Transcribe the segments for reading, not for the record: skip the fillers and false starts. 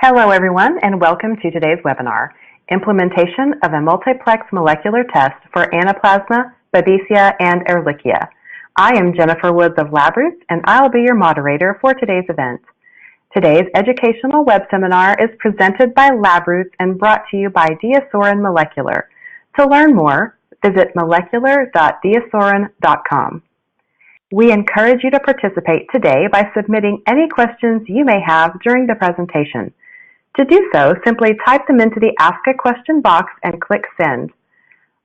Hello everyone and welcome to today's webinar, Implementation of a Multiplex Molecular Test for Anaplasma, Babesia, and Ehrlichia. I am Jennifer Woods of LabRoots and I'll be your moderator for today's event. Today's educational web seminar is presented by LabRoots and brought to you by Diasorin Molecular. To learn more, visit molecular.diasorin.com. We encourage you to participate today by submitting any questions you may have during the presentation. To do so, simply type them into the Ask a Question box and click Send.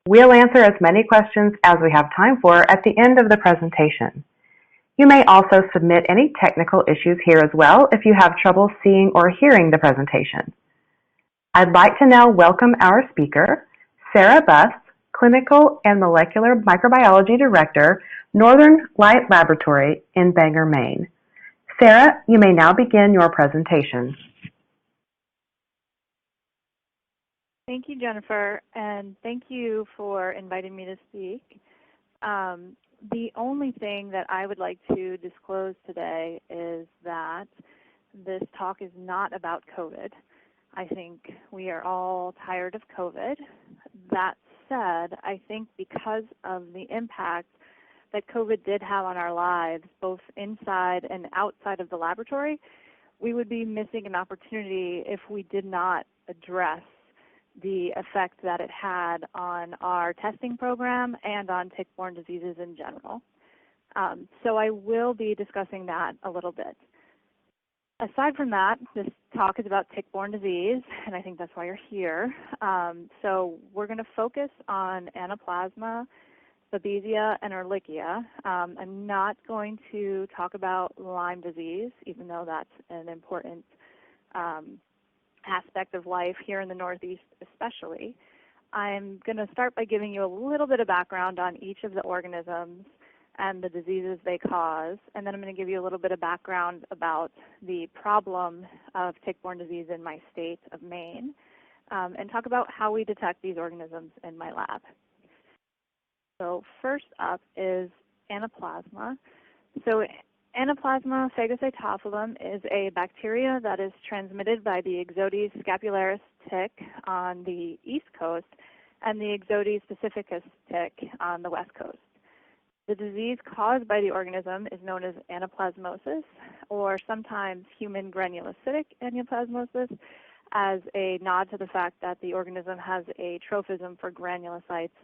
We'll answer as many questions as we have time for at the end of the presentation. You may also submit any technical issues here as well if you have trouble seeing or hearing the presentation. I'd like to now welcome our speaker, Sarah Buss, Clinical and Molecular Microbiology Director, Northern Light Laboratory in Bangor, Maine. Sarah, you may now begin your presentation. Thank you, Jennifer, and thank you for inviting me to speak. The only thing that I would like to disclose today is that this talk is not about COVID. I think we are all tired of COVID. That said, I think because of the impact that COVID did have on our lives, both inside and outside of the laboratory, we would be missing an opportunity if we did not address the effect that it had on our testing program and on tick-borne diseases in general. So I will be discussing that a little bit. Aside from that, this talk is about tick-borne disease, and I think that's why you're here. So we're going to focus on Anaplasma, Babesia, and Ehrlichia. I'm not going to talk about Lyme disease, even though that's an important aspect of life here in the Northeast especially. I'm going to start by giving you a little bit of background on each of the organisms and the diseases they cause, and then I'm going to give you a little bit of background about the problem of tick-borne disease in my state of Maine, and talk about how we detect these organisms in my lab. So first up is Anaplasma. So Anaplasma phagocytophilum is a bacteria that is transmitted by the Ixodes scapularis tick on the east coast and the Ixodes pacificus tick on the west coast. The disease caused by the organism is known as anaplasmosis, or sometimes human granulocytic anaplasmosis, as a nod to the fact that the organism has a trophism for granulocytes,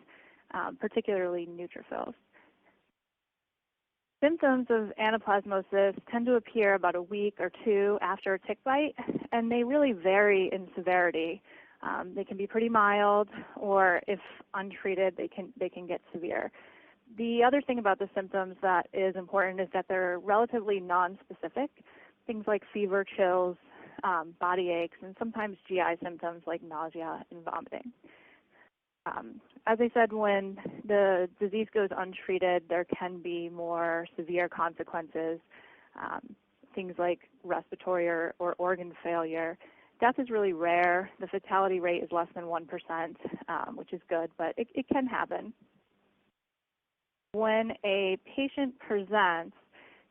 particularly neutrophils. Symptoms of anaplasmosis tend to appear about a week or two after a tick bite, and they really vary in severity. They can be pretty mild, or if untreated, they can get severe. The other thing about the symptoms that is important is that they're relatively nonspecific, things like fever, chills, body aches, and sometimes GI symptoms like nausea and vomiting. As I said, when the disease goes untreated, there can be more severe consequences, things like respiratory or organ failure. Death is really rare. The fatality rate is less than 1%, which is good, but it can happen. When a patient presents,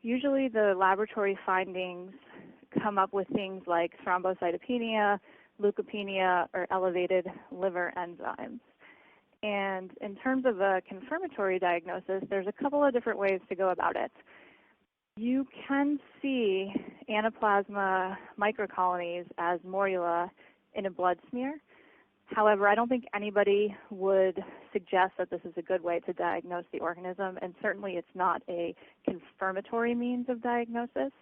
usually the laboratory findings come up with things like thrombocytopenia, leukopenia, or elevated liver enzymes. And in terms of a confirmatory diagnosis, there's a couple of different ways to go about it. You can see Anaplasma microcolonies as morula in a blood smear. However, I don't think anybody would suggest that this is a good way to diagnose the organism, and certainly it's not a confirmatory means of diagnosis.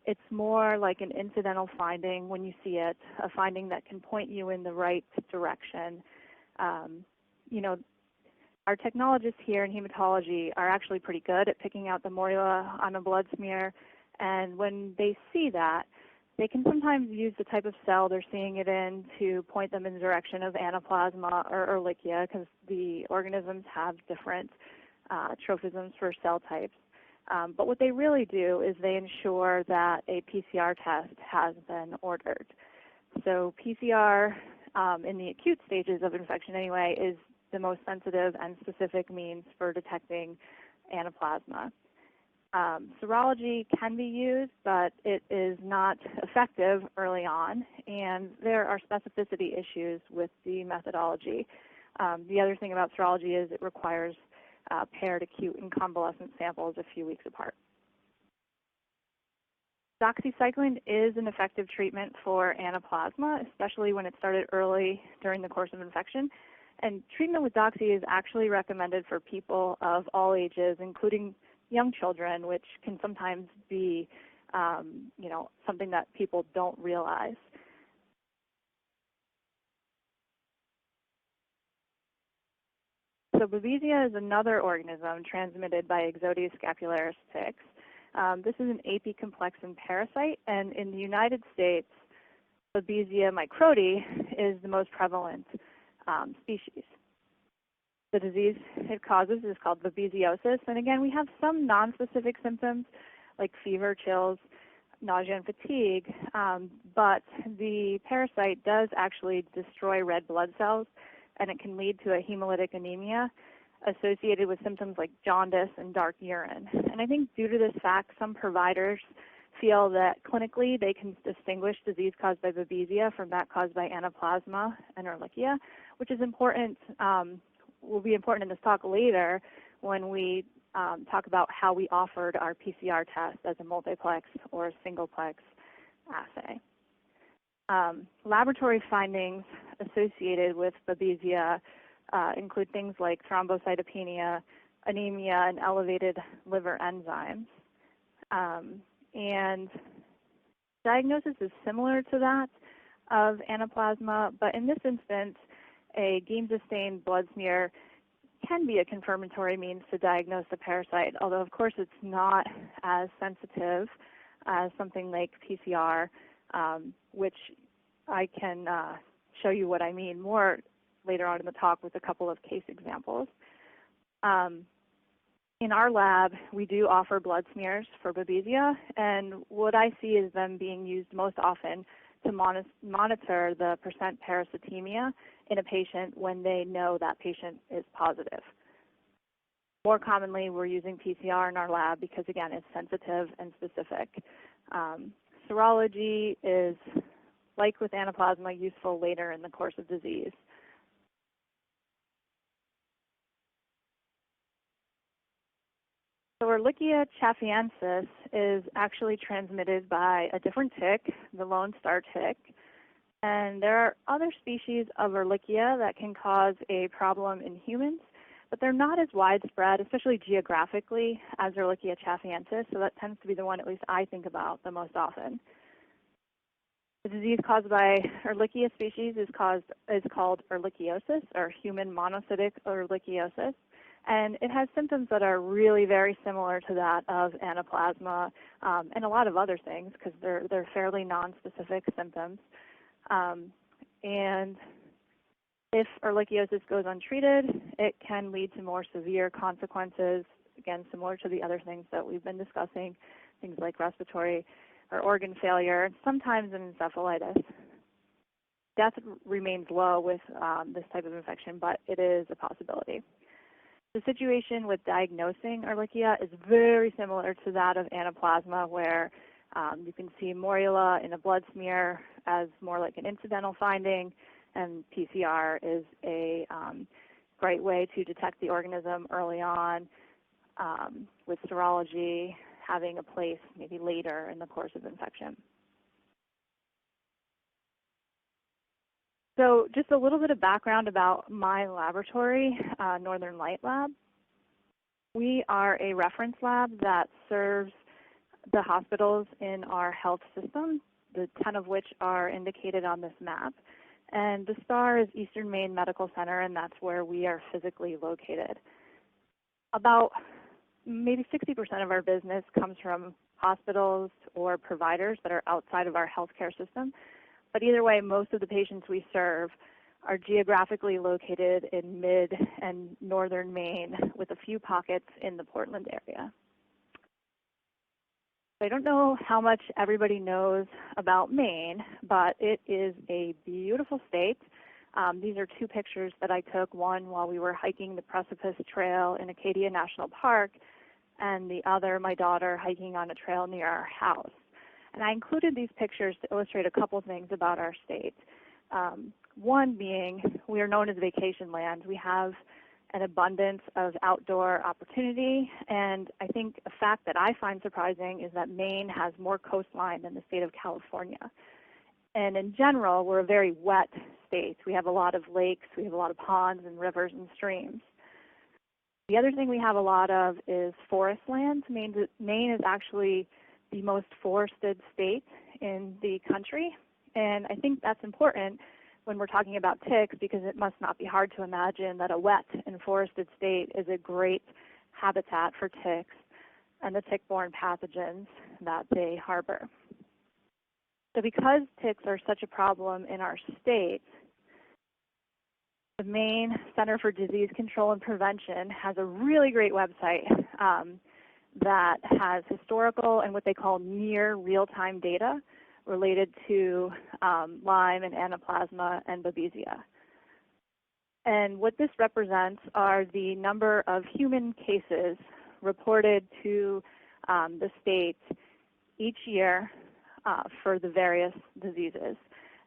It's more like an incidental finding when you see it, a finding that can point you in the right direction. You know, our technologists here in hematology are actually pretty good at picking out the morula on a blood smear, and when they see that, they can sometimes use the type of cell they're seeing it in to point them in the direction of Anaplasma or Ehrlichia, because the organisms have different trophisms for cell types. But what they really do is they ensure that a PCR test has been ordered. So PCR, in the acute stages of infection anyway, is the most sensitive and specific means for detecting Anaplasma. Serology can be used, but it is not effective early on, and there are specificity issues with the methodology. The other thing about serology is it requires paired acute and convalescent samples a few weeks apart. Doxycycline is an effective treatment for anaplasma, especially when it started early during the course of infection. And treatment with doxy is actually recommended for people of all ages, including young children, which can sometimes be, something that people don't realize. So Babesia is another organism transmitted by Ixodes scapularis ticks. This is an apicomplexan parasite, and in the United States, Babesia microti is the most prevalent species. The disease it causes is called Babesiosis, and again, we have some nonspecific symptoms like fever, chills, nausea, and fatigue, but the parasite does actually destroy red blood cells, and it can lead to a hemolytic anemia associated with symptoms like jaundice and dark urine. And I think due to this fact, some providers feel that clinically they can distinguish disease caused by Babesia from that caused by Anaplasma and Ehrlichia, which is important, will be important in this talk later when we talk about how we offered our PCR test as a multiplex or a singleplex assay. Laboratory findings associated with Babesia include things like thrombocytopenia, anemia, and elevated liver enzymes. And diagnosis is similar to that of Anaplasma, but in this instance, a Giemsa-stained blood smear can be a confirmatory means to diagnose the parasite, although of course it's not as sensitive as something like PCR, which I can show you what I mean more later on in the talk with a couple of case examples. In our lab, we do offer blood smears for Babesia, and what I see is them being used most often to monitor the percent parasitemia in a patient when they know that patient is positive. More commonly, we're using PCR in our lab because, again, it's sensitive and specific. Serology is, like with Anaplasma, useful later in the course of disease. So Erlichia chafiensis is actually transmitted by a different tick, the Lone Star tick, and there are other species of Erlichia that can cause a problem in humans, but they're not as widespread, especially geographically, as Erlichia chafiensis, so that tends to be the one at least I think about the most often. The disease caused by Erlichia species is called Erlichiosis, or human monocytic Erlichiosis. And it has symptoms that are really very similar to that of Anaplasma and a lot of other things because they're fairly nonspecific symptoms. And if Erlichiosis goes untreated, it can lead to more severe consequences, again, similar to the other things that we've been discussing, things like respiratory or organ failure, and sometimes an encephalitis. Death remains low with this type of infection, but it is a possibility. The situation with diagnosing Ehrlichia is very similar to that of Anaplasma, where you can see morula in a blood smear as more like an incidental finding, and PCR is a great way to detect the organism early on, with serology having a place maybe later in the course of infection. So just a little bit of background about my laboratory, Northern Light Lab. We are a reference lab that serves the hospitals in our health system, the 10 of which are indicated on this map. And the star is Eastern Maine Medical Center, and that's where we are physically located. About maybe 60% of our business comes from hospitals or providers that are outside of our healthcare system. But either way, most of the patients we serve are geographically located in mid and northern Maine with a few pockets in the Portland area. I don't know how much everybody knows about Maine, but it is a beautiful state. These are two pictures that I took, one while we were hiking the Precipice Trail in Acadia National Park, and the other, my daughter, hiking on a trail near our house. And I included these pictures to illustrate a couple things about our state. One being, we are known as vacation land. We have an abundance of outdoor opportunity, and I think a fact that I find surprising is that Maine has more coastline than the state of California. And in general, we're a very wet state. We have a lot of lakes, we have a lot of ponds and rivers and streams. The other thing we have a lot of is forest land. Maine is actually the most forested state in the country, and I think that's important when we're talking about ticks, because it must not be hard to imagine that a wet and forested state is a great habitat for ticks and the tick-borne pathogens that they harbor. So because ticks are such a problem in our state, the Maine Center for Disease Control and Prevention has a really great website that has historical and what they call near real-time data related to Lyme and Anaplasma and Babesia. And what this represents are the number of human cases reported to the state each year for the various diseases.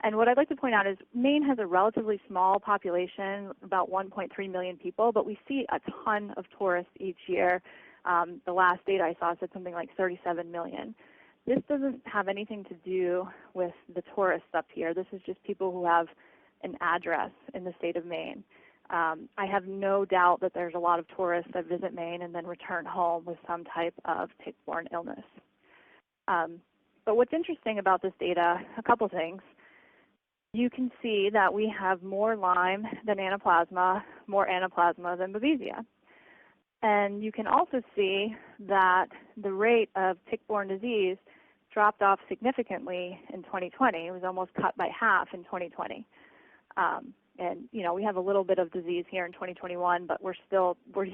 And what I'd like to point out is Maine has a relatively small population, about 1.3 million people, but we see a ton of tourists each year. The last data I saw said something like 37 million. This doesn't have anything to do with the tourists up here. This is just people who have an address in the state of Maine. I have no doubt that there's a lot of tourists that visit Maine and then return home with some type of tick-borne illness. But what's interesting about this data, a couple things. You can see that we have more Lyme than Anaplasma, more Anaplasma than Babesia. And you can also see that the rate of tick-borne disease dropped off significantly in 2020. It was almost cut by half in 2020. And we have a little bit of disease here in 2021, but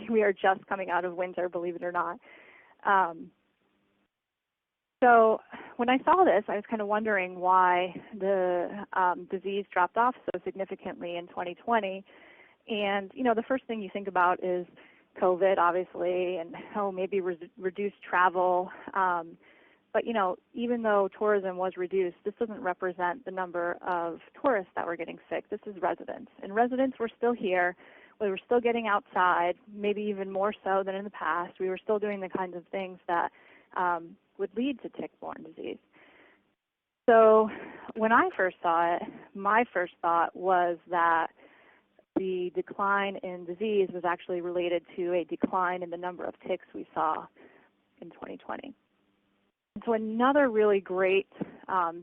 we are just coming out of winter, believe it or not. So when I saw this, I was kind of wondering why the disease dropped off so significantly in 2020. And the first thing you think about is COVID, obviously, and maybe reduced travel. But even though tourism was reduced, this doesn't represent the number of tourists that were getting sick. This is residents. And residents were still here. We were still getting outside, maybe even more so than in the past. We were still doing the kinds of things that would lead to tick-borne disease. So when I first saw it, my first thought was that the decline in disease was actually related to a decline in the number of ticks we saw in 2020. And so another really great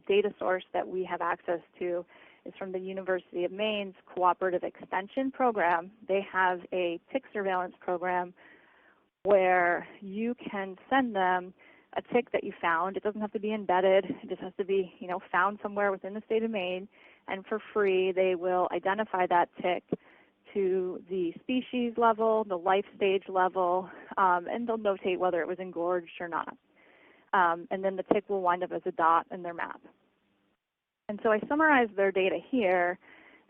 data source that we have access to is from the University of Maine's Cooperative Extension Program. They have a tick surveillance program where you can send them a tick that you found. It doesn't have to be embedded. It just has to be, found somewhere within the state of Maine. And for free, they will identify that tick to the species level, the life stage level, and they'll notate whether it was engorged or not. And then the tick will wind up as a dot in their map. And so I summarized their data here,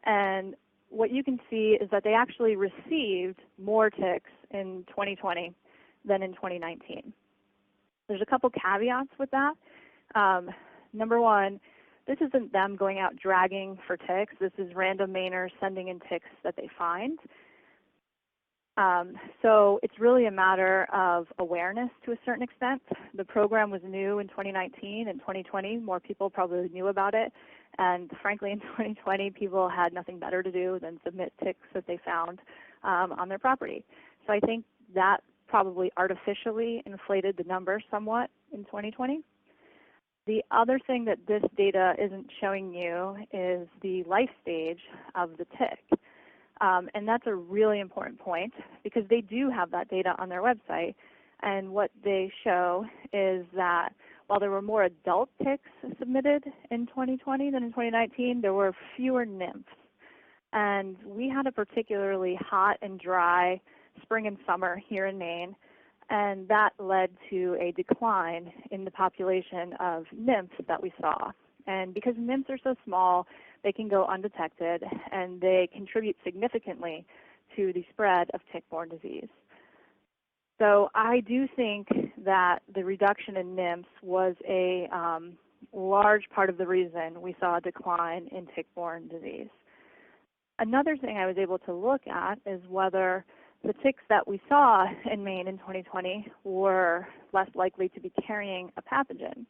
and what you can see is that they actually received more ticks in 2020 than in 2019. There's a couple caveats with that. Number one, this isn't them going out dragging for ticks. This is random Mainers sending in ticks that they find. So it's really a matter of awareness to a certain extent. The program was new in 2019 and 2020. More people probably knew about it. And frankly, in 2020, people had nothing better to do than submit ticks that they found on their property. So I think that probably artificially inflated the numbers somewhat in 2020. The other thing that this data isn't showing you is the life stage of the tick. And that's a really important point because they do have that data on their website. And what they show is that while there were more adult ticks submitted in 2020 than in 2019, there were fewer nymphs. And we had a particularly hot and dry spring and summer here in Maine, and that led to a decline in the population of nymphs that we saw. And because nymphs are so small, they can go undetected, and they contribute significantly to the spread of tick-borne disease. So I do think that the reduction in nymphs was a large part of the reason we saw a decline in tick-borne disease. Another thing I was able to look at is whether the ticks that we saw in Maine in 2020 were less likely to be carrying a pathogen.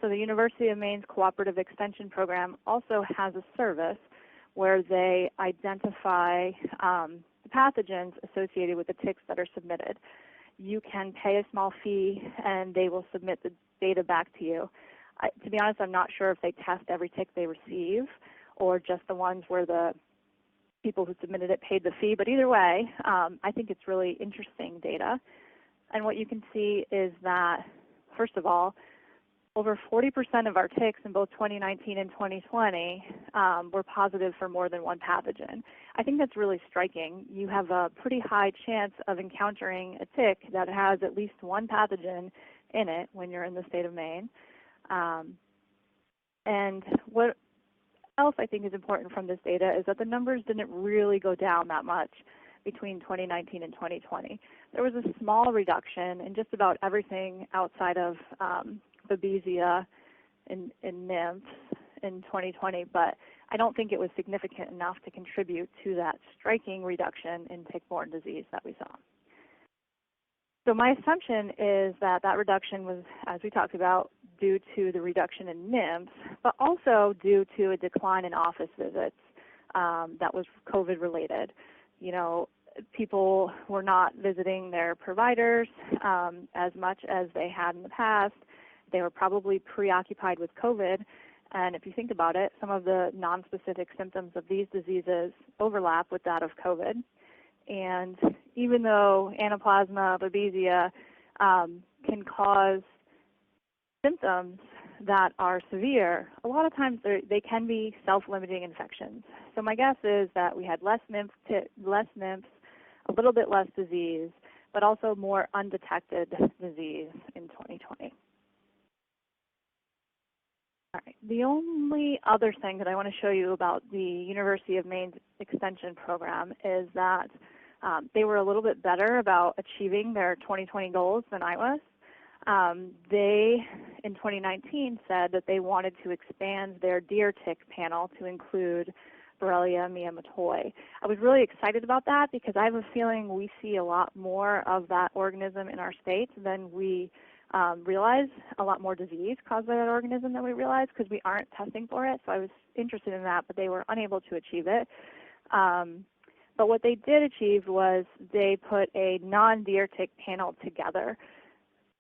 So the University of Maine's Cooperative Extension Program also has a service where they identify the pathogens associated with the ticks that are submitted. You can pay a small fee and they will submit the data back to you. To be honest, I'm not sure if they test every tick they receive or just the ones where the people who submitted it paid the fee, but either way, I think it's really interesting data. And what you can see is that, first of all, over 40% of our ticks in both 2019 and 2020 were positive for more than one pathogen. I think that's really striking. You have a pretty high chance of encountering a tick that has at least one pathogen in it when you're in the state of Maine. And what else I think is important from this data is that the numbers didn't really go down that much between 2019 and 2020. There was a small reduction in just about everything outside of Babesia in nymphs in 2020, but I don't think it was significant enough to contribute to that striking reduction in tick-borne disease that we saw. So my assumption is that that reduction was, as we talked about, due to the reduction in nymphs, but also due to a decline in office visits that was COVID-related. You know, people were not visiting their providers as much as they had in the past. They were probably preoccupied with COVID, and if you think about it, some of the nonspecific symptoms of these diseases overlap with that of COVID. And even though Anaplasma, Babesia can cause symptoms that are severe, a lot of times they can be self-limiting infections. So my guess is that we had less nymphs, a little bit less disease, but also more undetected disease in 2020. All right. The only other thing that I want to show you about the University of Maine's extension program is that they were a little bit better about achieving their 2020 goals than I was. They, in 2019, said that they wanted to expand their deer tick panel to include Borrelia miyamotoi. I was really excited about that because I have a feeling we see a lot more of that organism in our state than we realize, a lot more disease caused by that organism than we realize because we aren't testing for it. So I was interested in that, but they were unable to achieve it. But what they did achieve was they put a non-deer tick panel together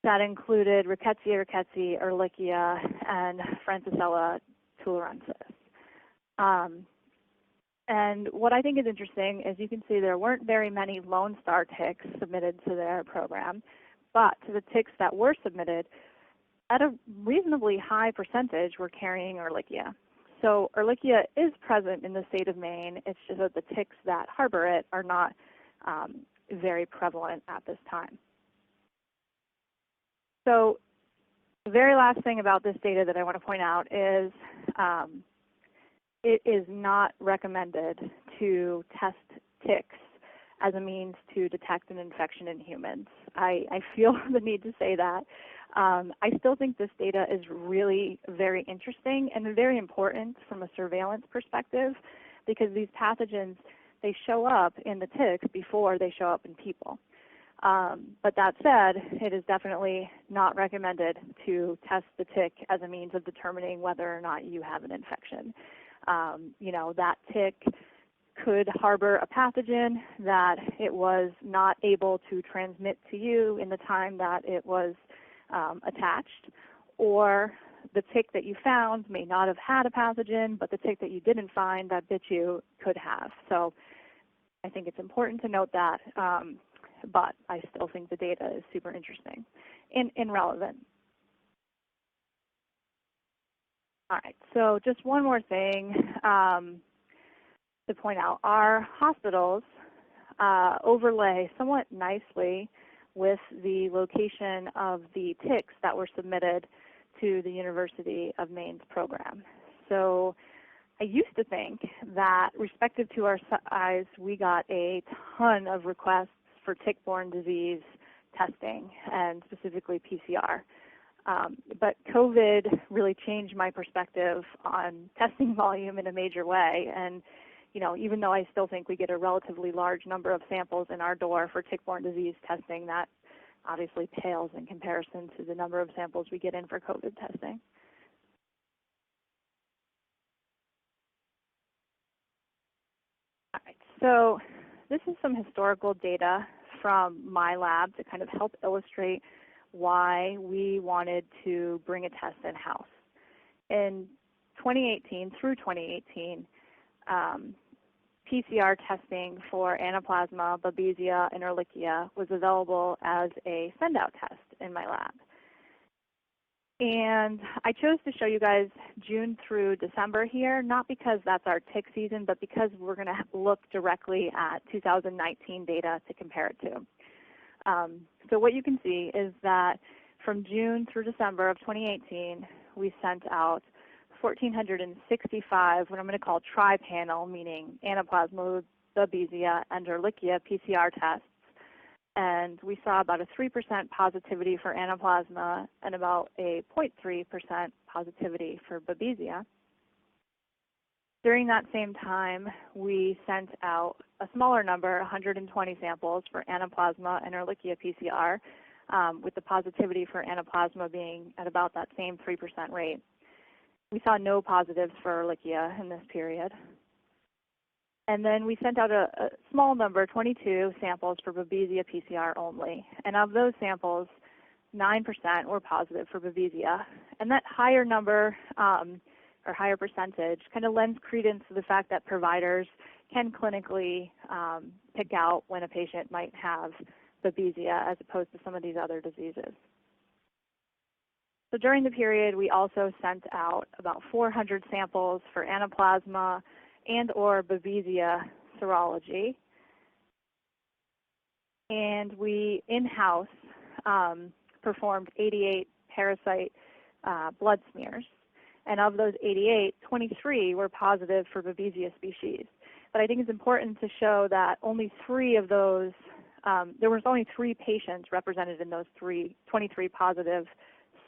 that included Rickettsia rickettsii, Ehrlichia, and Francisella tularensis. And what I think is interesting is you can see there weren't very many Lone Star ticks submitted to their program, but to the ticks that were submitted, at a reasonably high percentage were carrying Ehrlichia. So Ehrlichia is present in the state of Maine. It's just that the ticks that harbor it are not very prevalent at this time. So the very last thing about this data that I want to point out is it is not recommended to test ticks as a means to detect an infection in humans. I feel the need to say that. I still think this data is really very interesting and very important from a surveillance perspective because these pathogens, they show up in the ticks before they show up in people. But that said, it is definitely not recommended to test the tick as a means of determining whether or not you have an infection. You know, that tick could harbor a pathogen that it was not able to transmit to you in the time that it was attached, or the tick that you found may not have had a pathogen, but the tick that you didn't find that bit you could have. So I think it's important to note that, but I still think the data is super interesting and relevant. All right, so just one more thing to point out. Our hospitals overlay somewhat nicely with the location of the ticks that were submitted to the University of Maine's program. So I used to think that, respective to our size, we got a ton of requests for tick-borne disease testing, and specifically PCR. But COVID really changed my perspective on testing volume in a major way. And, you know, even though I still think we get a relatively large number of samples in our door for tick-borne disease testing, that obviously pales in comparison to the number of samples we get in for COVID testing. All right, so this is some historical data from my lab to kind of help illustrate why we wanted to bring a test in-house. In 2018, through 2018, PCR testing for Anaplasma, Babesia, and Ehrlichia was available as a send-out test in my lab. And I chose to show you guys June through December here, not because that's our tick season, but because we're going to look directly at 2019 data to compare it to. So what you can see is that from June through December of 2018, we sent out 1,465, what I'm going to call tri-panel, meaning Anaplasma, Babesia, and Ehrlichia PCR tests. And we saw about a 3% positivity for Anaplasma and about a 0.3% positivity for Babesia. During that same time, we sent out a smaller number, 120 samples for Anaplasma and Ehrlichia PCR, with the positivity for Anaplasma being at about that same 3% rate. We saw no positives for Ehrlichia in this period. And then we sent out a small number, 22 samples for Babesia PCR only. And of those samples, 9% were positive for Babesia. And that higher number, or higher percentage, kind of lends credence to the fact that providers can clinically pick out when a patient might have Babesia as opposed to some of these other diseases. So during the period, we also sent out about 400 samples for Anaplasma and or Babesia serology. And we in-house performed 88 parasite blood smears. And of those 88, 23 were positive for Babesia species. But I think it's important to show that only 3 of those, there was only 3 patients represented in those 23 positive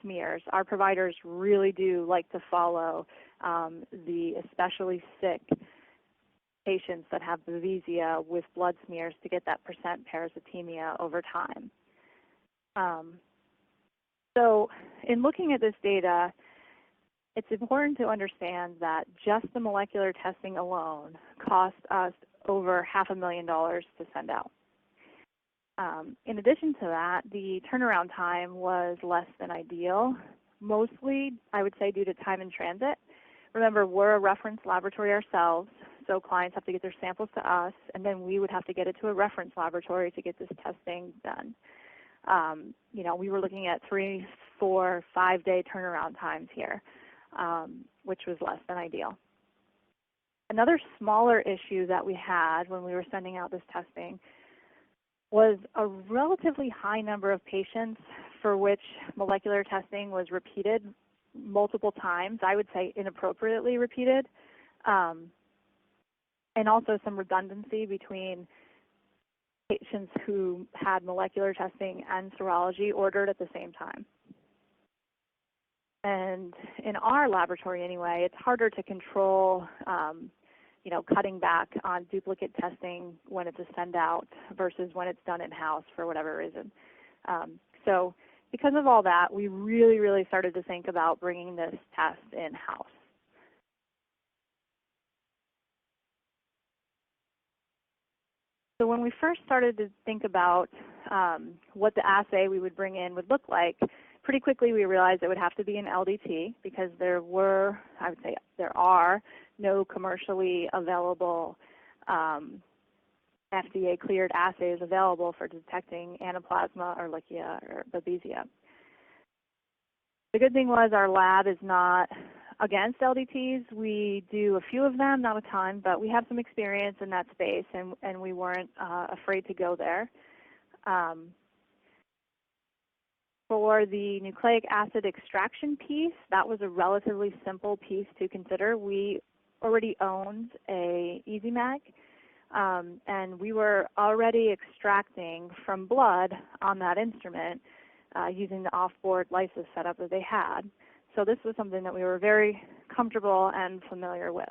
smears. Our providers really do like to follow the especially sick patients that have Babesia with blood smears to get that percent parasitemia over time. So in looking at this data, it's important to understand that just the molecular testing alone cost us over $500,000 to send out. In addition to that, the turnaround time was less than ideal, mostly, I would say, due to time in transit. Remember, we're a reference laboratory ourselves, so clients have to get their samples to us, and then we would have to get it to a reference laboratory to get this testing done. You know, we were looking at 3, 4, 5-day turnaround times here, which was less than ideal. Another smaller issue that we had when we were sending out this testing was a relatively high number of patients for which molecular testing was repeated multiple times, I would say inappropriately repeated, and also some redundancy between patients who had molecular testing and serology ordered at the same time. And in our laboratory anyway, it's harder to control you know, cutting back on duplicate testing when it's a send out versus when it's done in-house for whatever reason. So because of all that, we really started to think about bringing this test in-house. So when we first started to think about what the assay we would bring in would look like, pretty quickly we realized it would have to be an LDT because there were, I would say there are, no commercially available FDA-cleared assays available for detecting Anaplasma, Ehrlichia, or Babesia. The good thing was our lab is not against LDTs. We do a few of them, not a ton, but we have some experience in that space, and we weren't afraid to go there. For the nucleic acid extraction piece, that was a relatively simple piece to consider. We already owned a EasyMag, And we were already extracting from blood on that instrument using the off-board lysis setup that they had. So this was something that we were very comfortable and familiar with.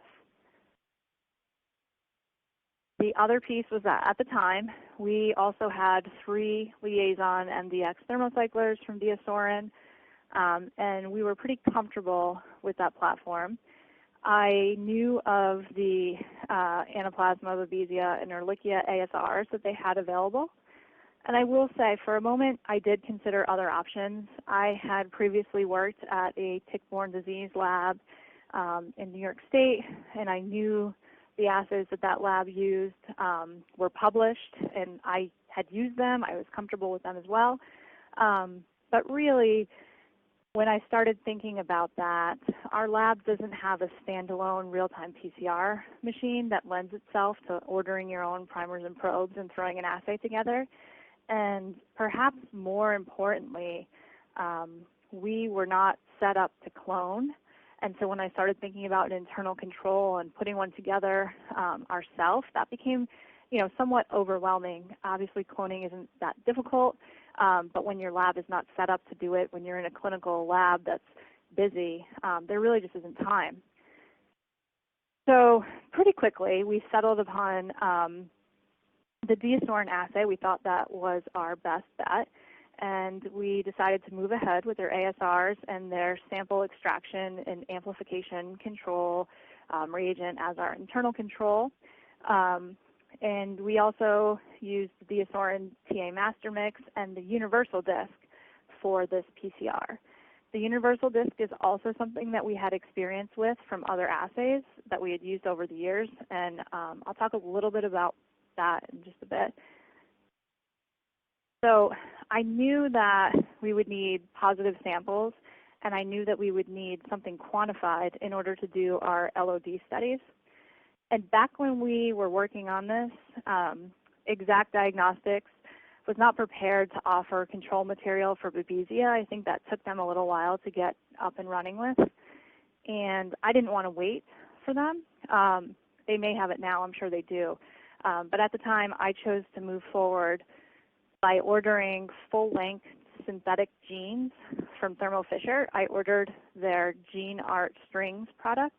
The other piece was that at the time, we also had 3 liaison MDX thermocyclers from DiaSorin, and we were pretty comfortable with that platform. I knew of the Anaplasma, Babesia, and Erlichia ASRs that they had available. And I will say, for a moment, I did consider other options. I had previously worked at a tick-borne disease lab in New York State, and I knew the assays that that lab used were published, and I had used them. I was comfortable with them as well. But really, when I started thinking about that, our lab doesn't have a standalone real-time PCR machine that lends itself to ordering your own primers and probes and throwing an assay together. And perhaps more importantly, we were not set up to clone. And so when I started thinking about an internal control and putting one together ourselves, that became, somewhat overwhelming. Obviously, cloning isn't that difficult, but when your lab is not set up to do it, when you're in a clinical lab that's busy, there really just isn't time. So pretty quickly, we settled upon the DiaSorin assay. We thought that was our best bet. And we decided to move ahead with their ASRs and their sample extraction and amplification control reagent as our internal control. And we also used the DiaSorin TA master mix and the universal disk for this PCR. The universal disk is also something that we had experience with from other assays that we had used over the years, and I'll talk a little bit about that in just a bit. So I knew that we would need positive samples, and I knew that we would need something quantified in order to do our LOD studies. And back when we were working on this, Exact Diagnostics was not prepared to offer control material for Babesia. I think that took them a little while to get up and running with, and I didn't want to wait for them. They may have it now, I'm sure they do. But at the time, I chose to move forward by ordering full-length synthetic genes from Thermo Fisher. I ordered their Gene Art Strings product.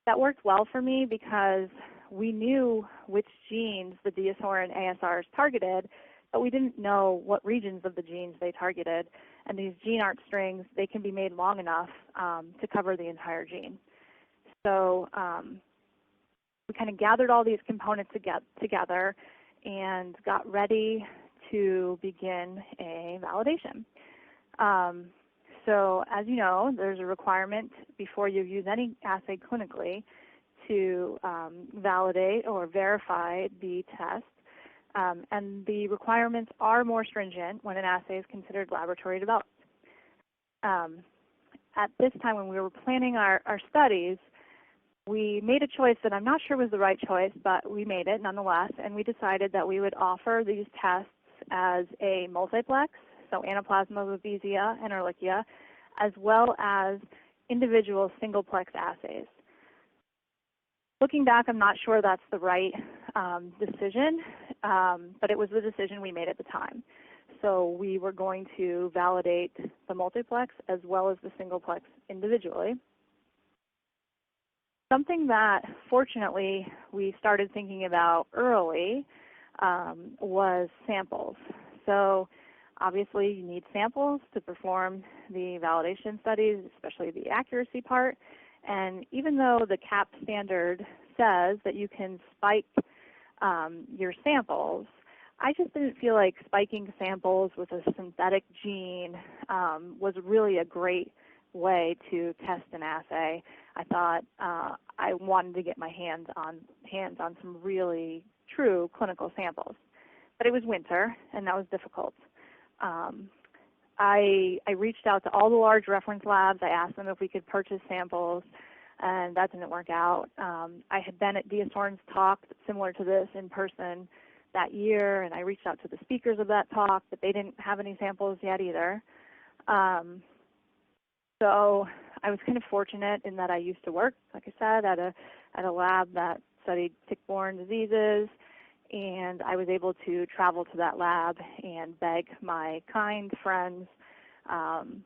That worked well for me because we knew which genes the DiaSorin ASRs targeted, but we didn't know what regions of the genes they targeted. And these Gene Art Strings, they can be made long enough to cover the entire gene. So we kind of gathered all these components together and got ready to begin a validation. So as you know, there's a requirement before you use any assay clinically to validate or verify the test. And the requirements are more stringent when an assay is considered laboratory developed. At this time when we were planning our studies, we made a choice that I'm not sure was the right choice, but we made it nonetheless, and we decided that we would offer these tests as a multiplex, so Anaplasma, Babesia, and Erlichia, as well as individual singleplex assays. Looking back, I'm not sure that's the right decision, but it was the decision we made at the time. So we were going to validate the multiplex as well as the singleplex individually. Something that, fortunately, we started thinking about early was samples. So obviously you need samples to perform the validation studies, especially the accuracy part. And even though the CAP standard says that you can spike your samples, I just didn't feel like spiking samples with a synthetic gene was really a great way to test an assay. I thought I wanted to get my hands on some really true clinical samples. But it was winter, and that was difficult. I reached out to all the large reference labs. I asked them if we could purchase samples, and that didn't work out. I had been at DiaSorin's talk similar to this in person that year, and I reached out to the speakers of that talk, but they didn't have any samples yet either. So I was kind of fortunate in that I used to work, like I said, at a lab that studied tick-borne diseases, and I was able to travel to that lab and beg my kind friends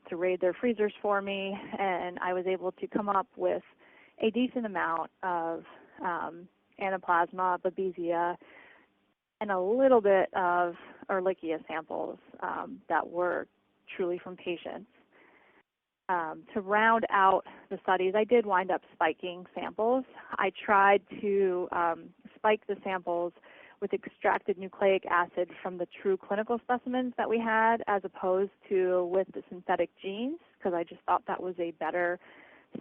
to raid their freezers for me, and I was able to come up with a decent amount of Anaplasma, Babesia, and a little bit of Ehrlichia samples that were truly from patients. To round out the studies, I did wind up spiking samples. I tried to spike the samples with extracted nucleic acid from the true clinical specimens that we had, as opposed to with the synthetic genes, because I just thought that was a better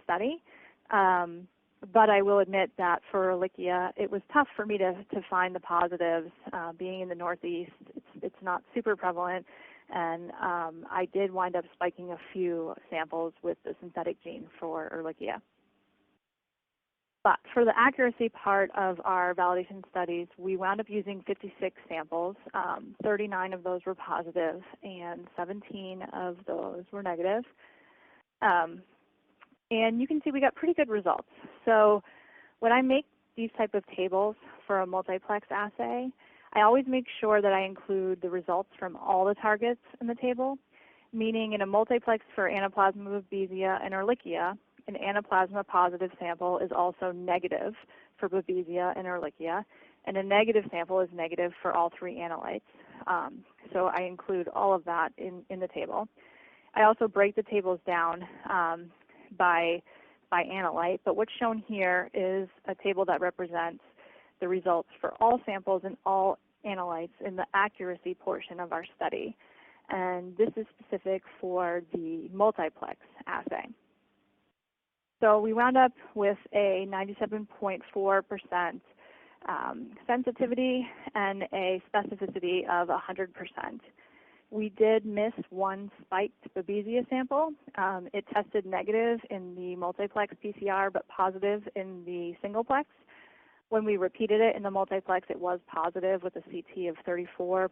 study. But I will admit that for Ehrlichia, it was tough for me to find the positives. Being in the Northeast, it's not super prevalent. And I did wind up spiking a few samples with the synthetic gene for Ehrlichia. But for the accuracy part of our validation studies, we wound up using 56 samples. 39 of those were positive, and 17 of those were negative. And you can see we got pretty good results. So when I make these type of tables for a multiplex assay, I always make sure that I include the results from all the targets in the table, meaning in a multiplex for Anaplasma, Babesia, and Ehrlichia, an Anaplasma positive sample is also negative for Babesia and Ehrlichia, and a negative sample is negative for all three analytes. So I include all of that in the table. I also break the tables down by analyte, but what's shown here is a table that represents the results for all samples and all analytes in the accuracy portion of our study. And this is specific for the multiplex assay. So we wound up with a 97.4% sensitivity and a specificity of 100%. We did miss one spiked Babesia sample. It tested negative in the multiplex PCR but positive in the singleplex. When we repeated it in the multiplex, it was positive with a CT of 34.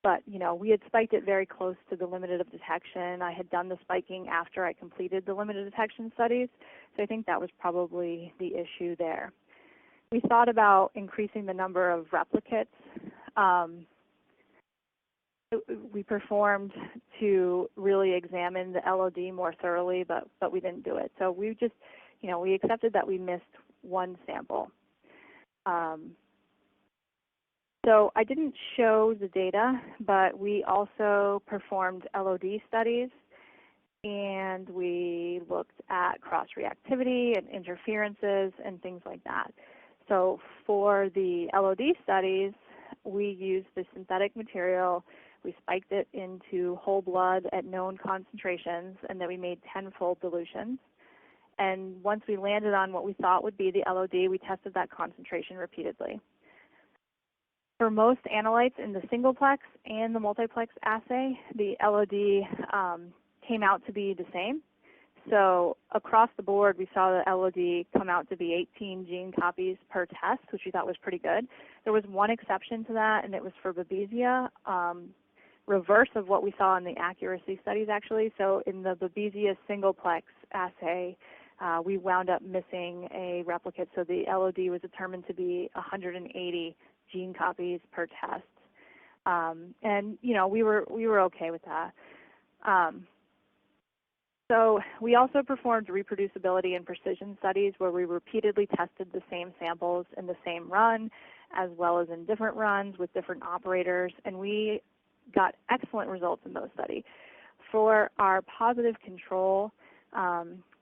But, you know, we had spiked it very close to the limit of detection. I had done the spiking after I completed the limited detection studies, so I think that was probably the issue there. We thought about increasing the number of replicates. We performed to really examine the LOD more thoroughly, but we didn't do it. So we just, you know, we accepted that we missed one sample. So I didn't show the data, but we also performed LOD studies, and we looked at cross-reactivity and interferences and things like that. So for the LOD studies, we used the synthetic material. We spiked it into whole blood at known concentrations, and then we made 10-fold dilutions. And once we landed on what we thought would be the LOD, we tested that concentration repeatedly. For most analytes in the singleplex and the multiplex assay, the LOD came out to be the same. So across the board, we saw the LOD come out to be 18 gene copies per test, which we thought was pretty good. There was one exception to that, and it was for Babesia, reverse of what we saw in the accuracy studies, actually. So in the Babesia singleplex assay, we wound up missing a replicate, so the LOD was determined to be 180 gene copies per test. And, you know, we were okay with that. So we also performed reproducibility and precision studies where we repeatedly tested the same samples in the same run as well as in different runs with different operators, and we got excellent results in those studies. For our positive control,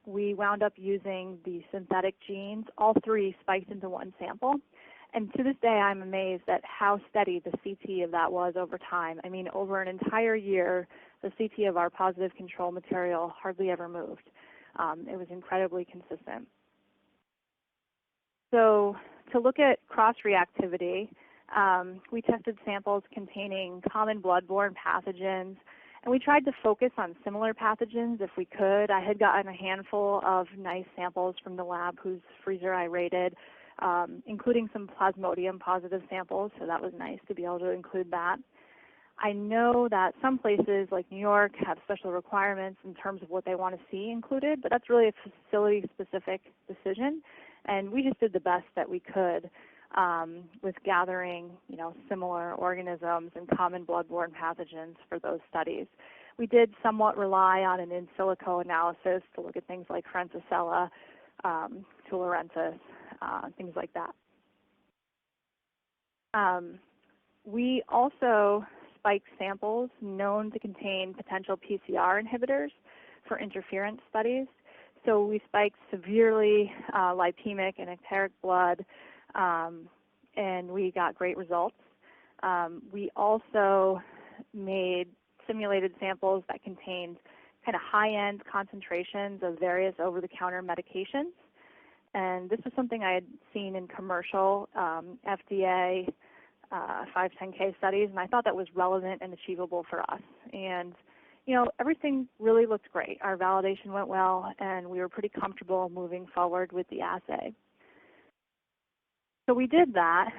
we wound up using the synthetic genes, all three spiked into one sample. And to this day, I'm amazed at how steady the CT of that was over time. I mean, over an entire year, the CT of our positive control material hardly ever moved. It was incredibly consistent. So to look at cross-reactivity, we tested samples containing common blood-borne pathogens, and we tried to focus on similar pathogens if we could. I had gotten a handful of nice samples from the lab whose freezer I raided, including some Plasmodium positive samples, so that was nice to be able to include that. I know that some places like New York have special requirements in terms of what they want to see included, but that's really a facility-specific decision. And we just did the best that we could with gathering, similar organisms and common blood-borne pathogens for those studies. We did somewhat rely on an in silico analysis to look at things like Francisella, tularensis, things like that. We also spiked samples known to contain potential PCR inhibitors for interference studies. So we spiked severely lipemic and ecteric blood, and we got great results. We also made simulated samples that contained kind of high-end concentrations of various over-the-counter medications. And this was something I had seen in commercial FDA 510K studies, and I thought that was relevant and achievable for us. And, everything really looked great. Our validation went well, and we were pretty comfortable moving forward with the assay. So we did that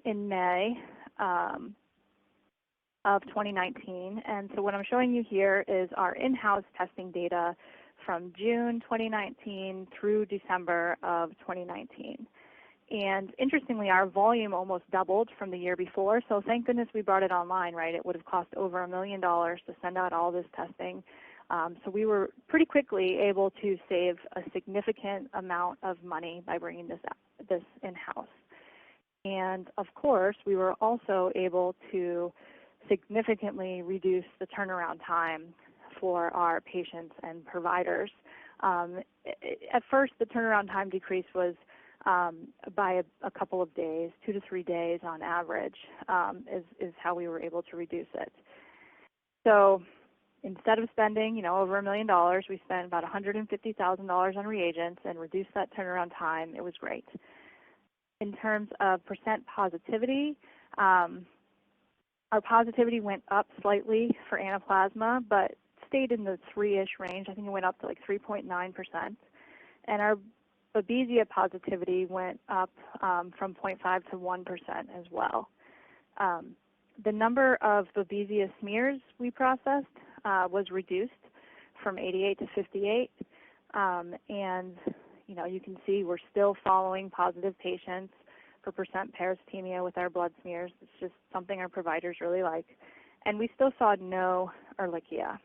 in May of 2019, and so what I'm showing you here is our in-house testing data from June 2019 through December of 2019. And interestingly, our volume almost doubled from the year before, so thank goodness we brought it online, right? It would have cost over $1 million to send out all this testing. So we were pretty quickly able to save a significant amount of money by bringing this in-house. And of course, we were also able to significantly reduce the turnaround time for our patients and providers. At first, the turnaround time decrease was by a couple of days, 2 to 3 days on average, is how we were able to reduce it. So instead of spending, over $1 million, we spent about $150,000 on reagents and reduced that turnaround time. It was great. In terms of percent positivity, our positivity went up slightly for Anaplasma, but stayed in the 3-ish range. I think it went up to like 3.9%. And our Babesia positivity went up from 0.5 to 1% as well. The number of Babesia smears we processed was reduced from 88 to 58. And, you can see we're still following positive patients for percent parasitemia with our blood smears. It's just something our providers really like. And we still saw no Ehrlichia.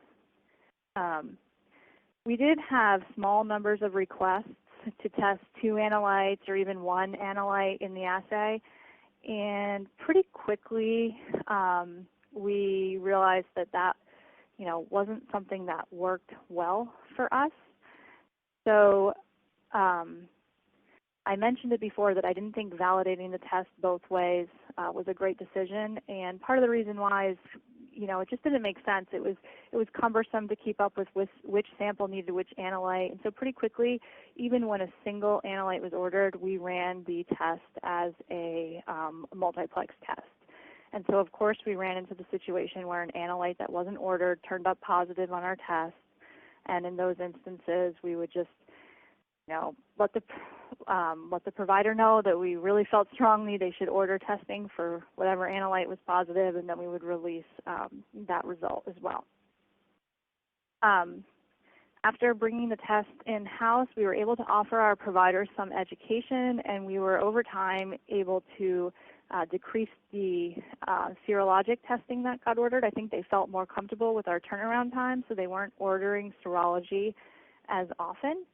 We did have small numbers of requests to test 2 analytes or even 1 analyte in the assay. And pretty quickly, we realized that wasn't something that worked well for us. So I mentioned it before that I didn't think validating the test both ways was a great decision. And part of the reason why is, it just didn't make sense. It was cumbersome to keep up with which sample needed which analyte. And so pretty quickly, even when a single analyte was ordered, we ran the test as a multiplex test. And so, of course, we ran into the situation where an analyte that wasn't ordered turned up positive on our test. And in those instances, we would just, let the provider know that we really felt strongly they should order testing for whatever analyte was positive, and then we would release that result as well. After bringing the test in-house, we were able to offer our providers some education, and we were over time able to decrease the serologic testing that got ordered. I think they felt more comfortable with our turnaround time, so they weren't ordering serology as often.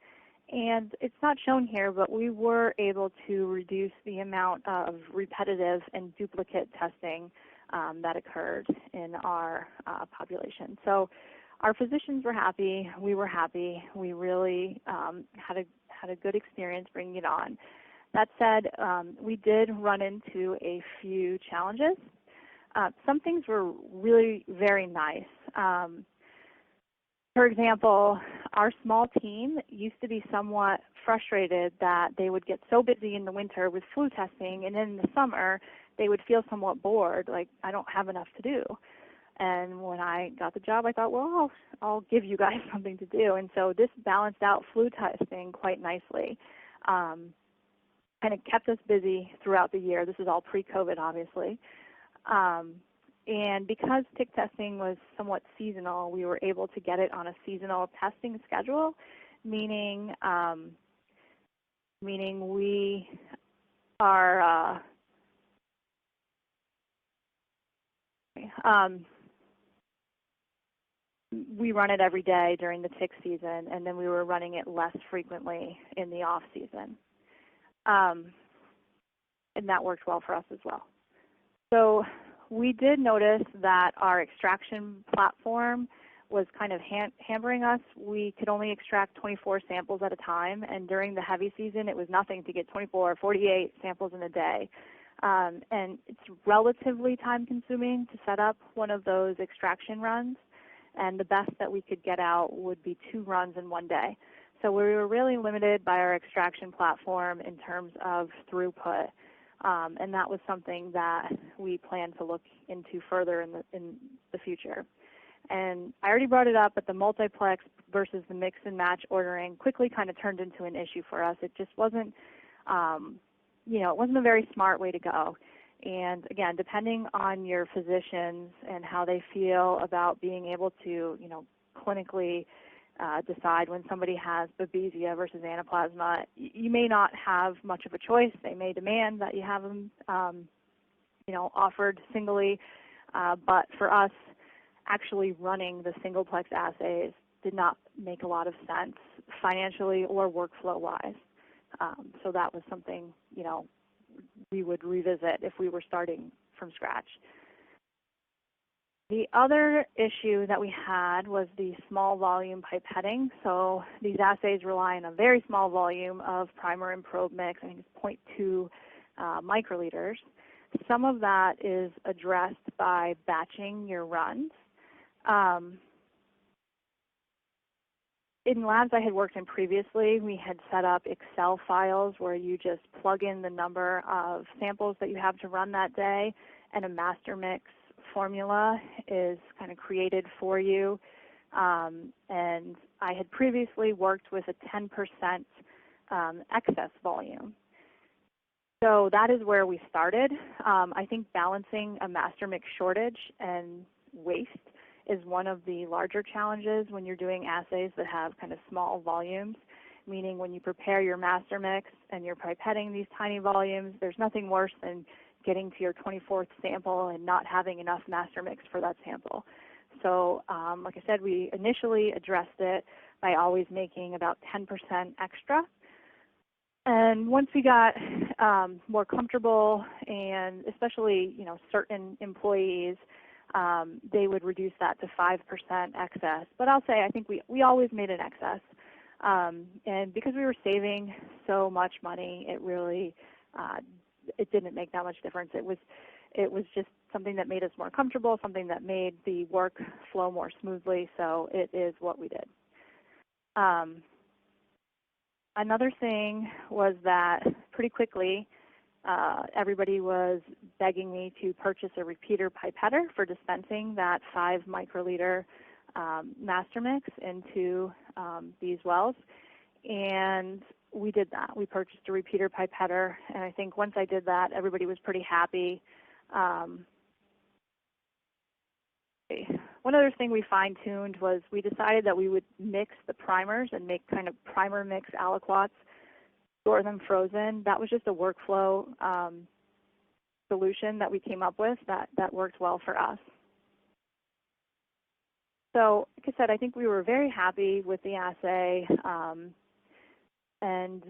And it's not shown here, but we were able to reduce the amount of repetitive and duplicate testing that occurred in our population. So our physicians were happy. We were happy. We really had a good experience bringing it on. That said, we did run into a few challenges. Some things were really very nice. For example, our small team used to be somewhat frustrated that they would get so busy in the winter with flu testing, and then in the summer they would feel somewhat bored, like, I don't have enough to do. And when I got the job, I thought, well, I'll give you guys something to do. And so this balanced out flu testing quite nicely. And it kept us busy throughout the year. This is all pre-COVID, obviously. And because tick testing was somewhat seasonal, we were able to get it on a seasonal testing schedule, meaning meaning we are we run it every day during the tick season, and then we were running it less frequently in the off season. And that worked well for us as well. So we did notice that our extraction platform was kind of hampering us. We could only extract 24 samples at a time, and during the heavy season it was nothing to get 24 or 48 samples in a day. And it's relatively time consuming to set up one of those extraction runs, and the best that we could get out would be 2 runs in one day. So we were really limited by our extraction platform in terms of throughput, and that was something that we plan to look into further in the future. And I already brought it up, but the multiplex versus the mix and match ordering quickly kind of turned into an issue for us. It just wasn't, it wasn't a very smart way to go. And again, depending on your physicians and how they feel about being able to, clinically decide when somebody has Babesia versus Anaplasma, you may not have much of a choice. They may demand that you have them, offered singly. But for us, actually running the singleplex assays did not make a lot of sense financially or workflow-wise. So that was something, we would revisit if we were starting from scratch. The other issue that we had was the small volume pipetting. So these assays rely on a very small volume of primer and probe mix. I think it's 0.2 microliters. Some of that is addressed by batching your runs. In labs I had worked in previously, we had set up Excel files where you just plug in the number of samples that you have to run that day, and a master mix formula is kind of created for you. And I had previously worked with a 10% excess volume. So that is where we started. I think balancing a master mix shortage and waste is one of the larger challenges when you're doing assays that have kind of small volumes, meaning when you prepare your master mix and you're pipetting these tiny volumes, there's nothing worse than getting to your 24th sample and not having enough master mix for that sample. So like I said, we initially addressed it by always making about 10% extra. And once we got more comfortable, and especially certain employees, they would reduce that to 5% excess. But I'll say I think we always made an excess. And because we were saving so much money, it really it didn't make that much difference. It was just something that made us more comfortable, something that made the work flow more smoothly, so it is what we did. Another thing was that pretty quickly everybody was begging me to purchase a repeater pipetter for dispensing that 5 microliter master mix into these wells. And we did that. We purchased a repeater pipetter, and I think once I did that, everybody was pretty happy. One other thing we fine-tuned was we decided that we would mix the primers and make kind of primer mix aliquots, store them frozen. That was just a workflow solution that we came up with that worked well for us. So, like I said, I think we were very happy with the assay and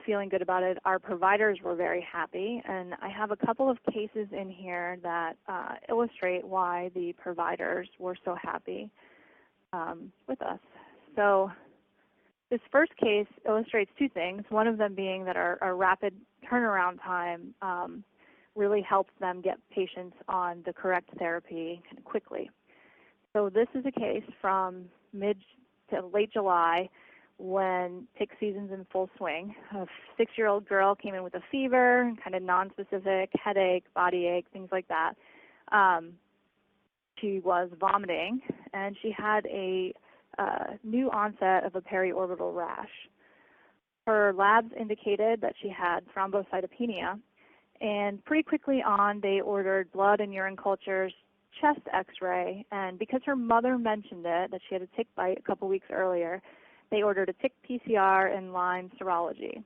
feeling good about it. Our providers were very happy, and I have a couple of cases in here that illustrate why the providers were so happy with us. So this first case illustrates 2 things, one of them being that our rapid turnaround time really helps them get patients on the correct therapy kind of quickly. So this is a case from mid to late July when tick season's in full swing. A 6-year-old girl came in with a fever, kind of nonspecific, headache, body ache, things like that. She was vomiting, and she had a new onset of a periorbital rash. Her labs indicated that she had thrombocytopenia, and pretty quickly on they ordered blood and urine cultures, chest x-ray, and because her mother mentioned it, that she had a tick bite a couple weeks earlier, they ordered a tick PCR and Lyme serology.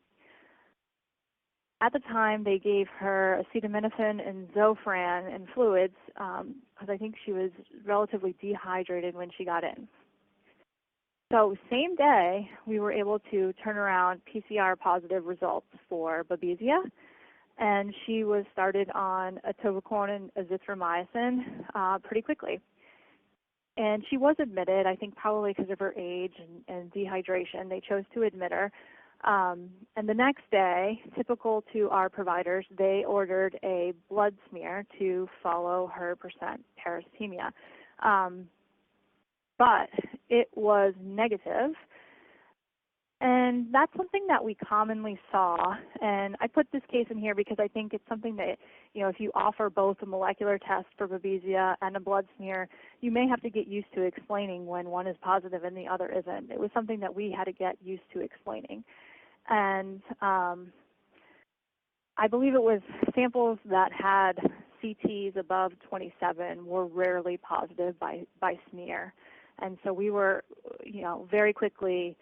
At the time, they gave her acetaminophen and Zofran and fluids because I think she was relatively dehydrated when she got in. So same day, we were able to turn around PCR positive results for Babesia, and she was started on atovaquone and azithromycin pretty quickly. And she was admitted, I think probably because of her age and dehydration. They chose to admit her. And the next day, typical to our providers, they ordered a blood smear to follow her percent parasitemia. But it was negative. And that's something that we commonly saw. And I put this case in here because I think it's something that, if you offer both a molecular test for Babesia and a blood smear, you may have to get used to explaining when one is positive and the other isn't. It was something that we had to get used to explaining. And I believe it was samples that had CTs above 27 were rarely positive by smear. And so we were, very quickly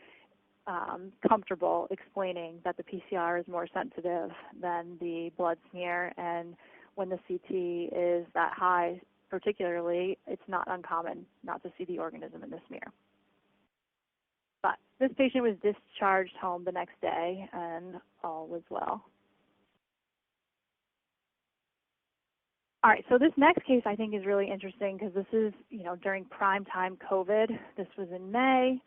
comfortable explaining that the PCR is more sensitive than the blood smear, and when the CT is that high, particularly, it's not uncommon not to see the organism in the smear. But this patient was discharged home the next day, and all was well. All right, so this next case I think is really interesting because this is, during prime time COVID. This was in May.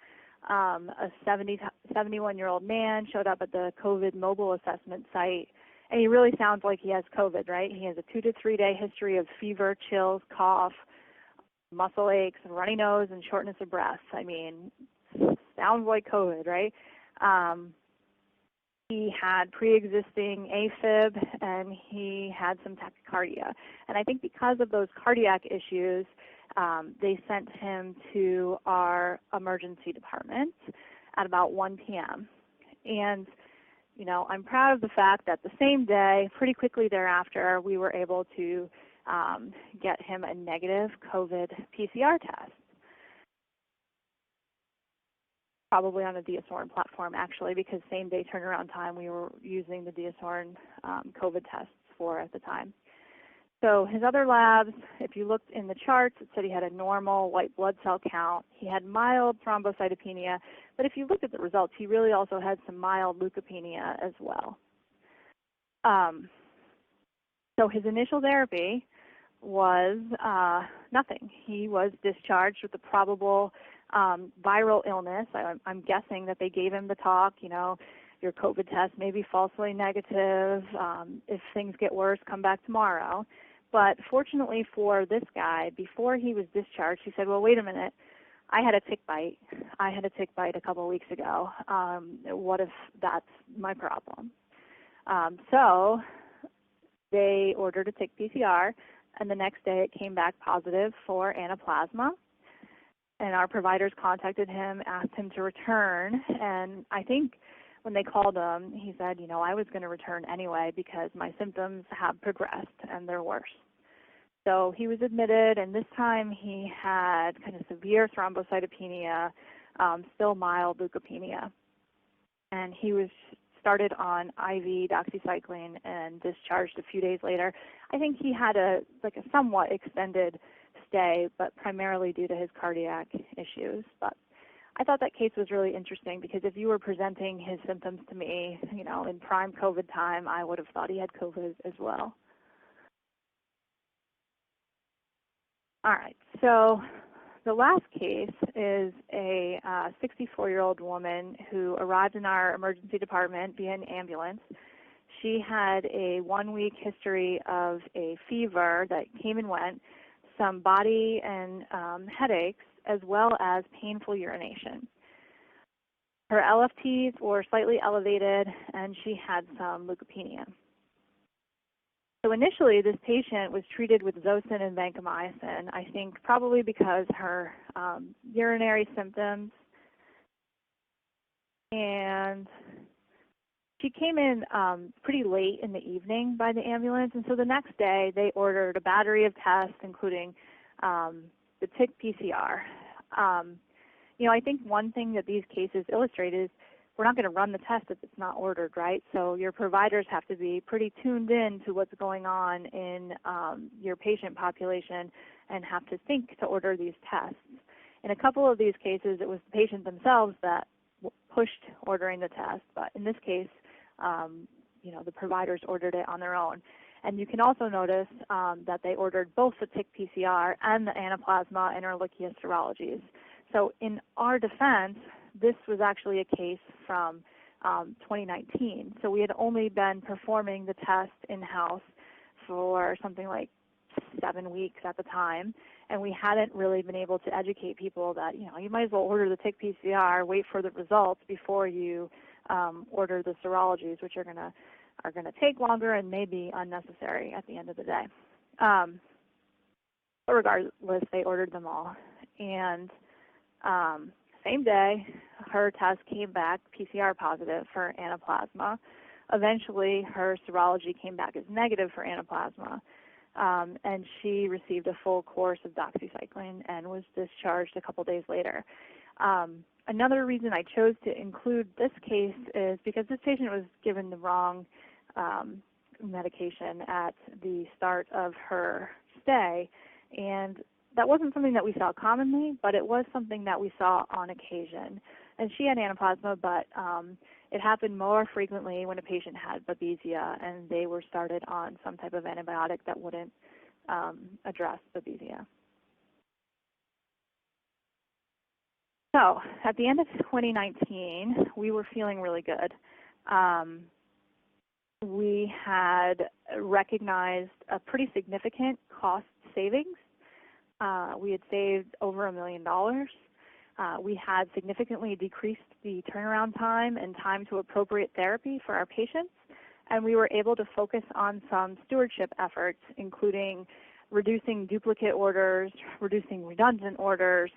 A 71-year-old man showed up at the COVID mobile assessment site, and he really sounds like he has COVID, right? He has a 2 to 3 day history of fever, chills, cough, muscle aches, runny nose, and shortness of breath. I mean, sounds like COVID, right? He had pre-existing AFib, and he had some tachycardia. And I think because of those cardiac issues, they sent him to our emergency department at about 1 p.m. And, I'm proud of the fact that the same day, pretty quickly thereafter, we were able to get him a negative COVID PCR test. Probably on a DiaSorin platform, actually, because same day turnaround time we were using the DiaSorin COVID tests for at the time. So his other labs, if you looked in the charts, it said he had a normal white blood cell count. He had mild thrombocytopenia, but if you looked at the results, he really also had some mild leukopenia as well. So his initial therapy was nothing. He was discharged with a probable viral illness. I'm guessing that they gave him the talk, your COVID test may be falsely negative. If things get worse, come back tomorrow. But fortunately for this guy, before he was discharged, he said, well, wait a minute, I had a tick bite. I had a tick bite a couple of weeks ago. What if that's my problem? So they ordered a tick PCR, and the next day it came back positive for Anaplasma. And our providers contacted him, asked him to return, and I think when they called him, he said, I was going to return anyway because my symptoms have progressed and they're worse. So he was admitted, and this time he had kind of severe thrombocytopenia, still mild leukopenia. And he was started on IV doxycycline and discharged a few days later. I think he had a somewhat extended stay, but primarily due to his cardiac issues. But I thought that case was really interesting because if you were presenting his symptoms to me, in prime COVID time, I would have thought he had COVID as well. All right, so the last case is a 64-year-old woman who arrived in our emergency department via an ambulance. She had a 1-week history of a fever that came and went, some body and headaches, as well as painful urination. Her LFTs were slightly elevated, and she had some leukopenia. So initially, this patient was treated with Zosyn and vancomycin, I think probably because her urinary symptoms, and she came in pretty late in the evening by the ambulance, and so the next day they ordered a battery of tests, including the Tick PCR. I think one thing that these cases illustrate is we're not going to run the test if it's not ordered, right? So your providers have to be pretty tuned in to what's going on in your patient population and have to think to order these tests. In a couple of these cases, it was the patient themselves that pushed ordering the test, but in this case, the providers ordered it on their own. And you can also notice that they ordered both the Tick PCR and the Anaplasma and Erlichia serologies. So in our defense, this was actually a case from 2019. So we had only been performing the test in-house for something like 7 weeks at the time, and we hadn't really been able to educate people that, you might as well order the Tick PCR, wait for the results before you order the serologies, which are going to take longer and may be unnecessary at the end of the day. But regardless, they ordered them all. And same day, her test came back PCR positive for Anaplasma. Eventually, her serology came back as negative for Anaplasma. And she received a full course of doxycycline and was discharged a couple days later. Another reason I chose to include this case is because this patient was given the wrong medication at the start of her stay, and that wasn't something that we saw commonly, but it was something that we saw on occasion. And she had Anaplasma, but it happened more frequently when a patient had Babesia and they were started on some type of antibiotic that wouldn't address Babesia. So at the end of 2019, we were feeling really good. We had recognized a pretty significant cost savings. We had saved over $1 million. We had significantly decreased the turnaround time and time to appropriate therapy for our patients, and we were able to focus on some stewardship efforts, including reducing duplicate orders, reducing redundant orders,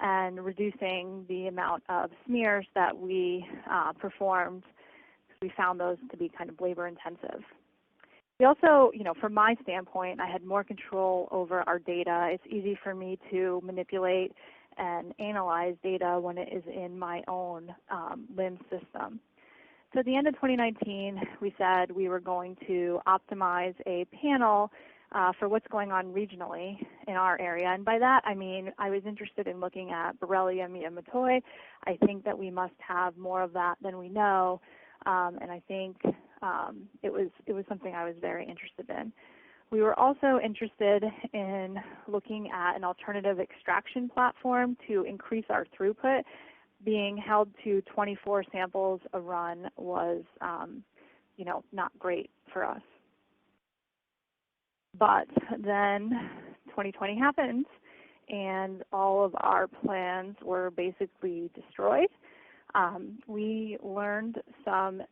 and reducing the amount of smears that we performed. We found those to be kind of labor intensive. We also, from my standpoint, I had more control over our data. It's easy for me to manipulate and analyze data when it is in my own LIMS system. So at the end of 2019, we said we were going to optimize a panel for what's going on regionally in our area. And by that, I mean I was interested in looking at Borrelia miyamotoi. I think that we must have more of that than we know, and I think it was something I was very interested in. We were also interested in looking at an alternative extraction platform to increase our throughput. Being held to 24 samples a run was, not great for us. But then 2020 happened, and all of our plans were basically destroyed. We learned some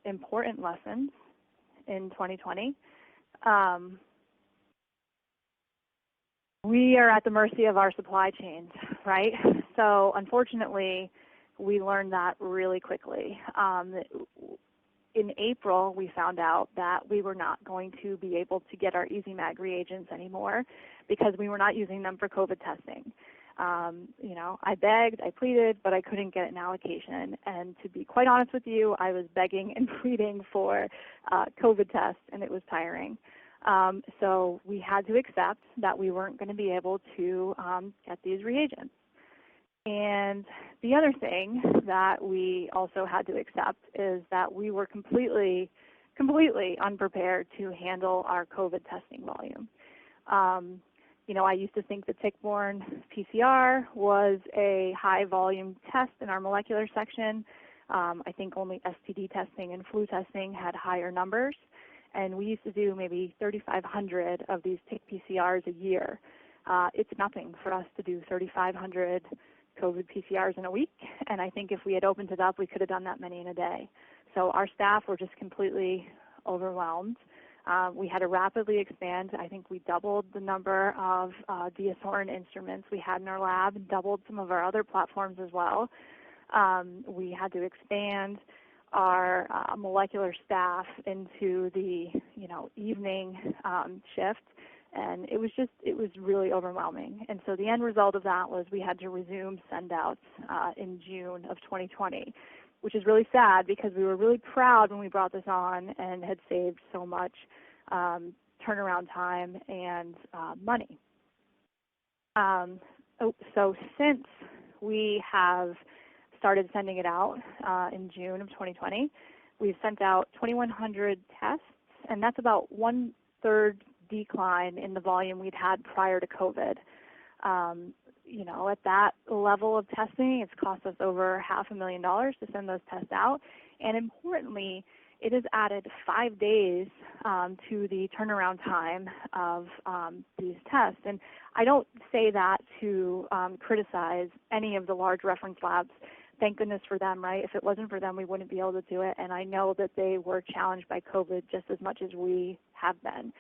important lessons in 2020. We are at the mercy of our supply chains, right? So unfortunately, we learned that really quickly. In April, we found out that we were not going to be able to get our EasyMag reagents anymore because we were not using them for COVID testing. I begged, I pleaded, but I couldn't get an allocation. And to be quite honest with you, I was begging and pleading for COVID tests, and it was tiring. So we had to accept that we weren't going to be able to get these reagents. And the other thing that we also had to accept is that we were completely unprepared to handle our COVID testing volume. I used to think the Tick-borne PCR was a high-volume test in our molecular section. I think only STD testing and flu testing had higher numbers. And we used to do maybe 3,500 of these Tick PCRs a year. It's nothing for us to do 3,500 COVID PCRs in a week, and I think if we had opened it up, we could have done that many in a day. So our staff were just completely overwhelmed. We had to rapidly expand. I think we doubled the number of DiaSorin instruments we had in our lab, and doubled some of our other platforms as well. We had to expand our molecular staff into the evening shift, and it was really overwhelming. And so the end result of that was we had to resume send-outs in June of 2020. which is really sad because we were really proud when we brought this on and had saved so much turnaround time and money. So since we have started sending it out in June of 2020, we've sent out 2,100 tests, and that's about 1/3 decline in the volume we'd had prior to COVID. You know, at that level of testing, it's cost us over $500,000 to send those tests out, and importantly, it has added 5 days to the turnaround time of these tests. And I don't say that to criticize any of the large reference labs. Thank goodness for them, right? If it wasn't for them, we wouldn't be able to do it. And I know that they were challenged by COVID just as much as we have been.